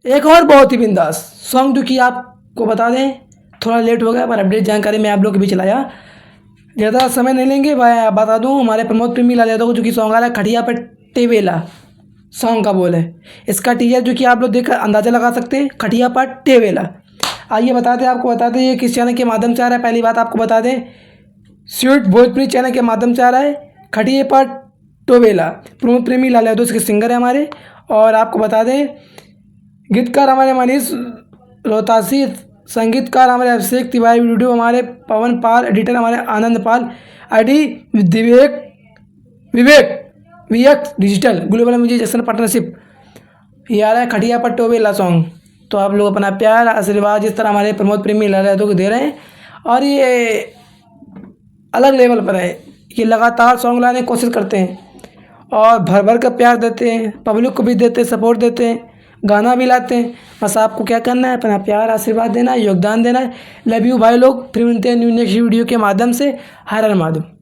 एक और बहुत ही बिंदास सॉन्ग जो कि आपको बता दें, थोड़ा लेट हो गया पर अपडेट जानकारी मैं आप लोग के बीच लाया। ज़्यादा समय नहीं लेंगे, मैं बता दूं हमारे प्रमोद प्रेमी लाल यादव को जो कि सॉन्ग आ रहा है खटिया पे टेवेला, सॉन्ग का बोल है। इसका टीजर जो कि आप लोग देखकर अंदाज़ा लगा सकते हैं, खटिया पर टेवेला। आइए आपको बता दें ये किस चैनल के माध्यम से आ रहा है। पहली बात आपको बता दें, स्वीट भोजपुरी चैनल के माध्यम से आ रहा है खटिया पर टेवेला। प्रमोद प्रेमी लाल यादव इसके सिंगर है हमारे। और आपको बता दें गीतकार हमारे मनीष रोहतासी, संगीतकार हमारे अभिषेक तिवारी, वीडियो हमारे पवन पाल, एडिटर हमारे Anand Pal, ID Vivek VX digital global music partnership. ये आ रहा है खटिया पर टेवेला सॉन्ग। तो आप लोग अपना प्यार आशीर्वाद जिस तरह हमारे प्रमोद प्रेमी लाल यादव को दे रहे हैं, और ये अलग लेवल पर है, ये लगातार सॉन्ग लाने की कोशिश करते हैं और भर भर कर प्यार देते हैं, पब्लिक को भी देते हैं, सपोर्ट देते हैं, गाना भी लाते हैं। बस आपको क्या करना है, अपना प्यार आशीर्वाद देना है, योगदान देना है। लव यू भाई लोग। फिर मिलते हैं न्यू नेक्स्ट वीडियो के माध्यम से। हर हर महादेव।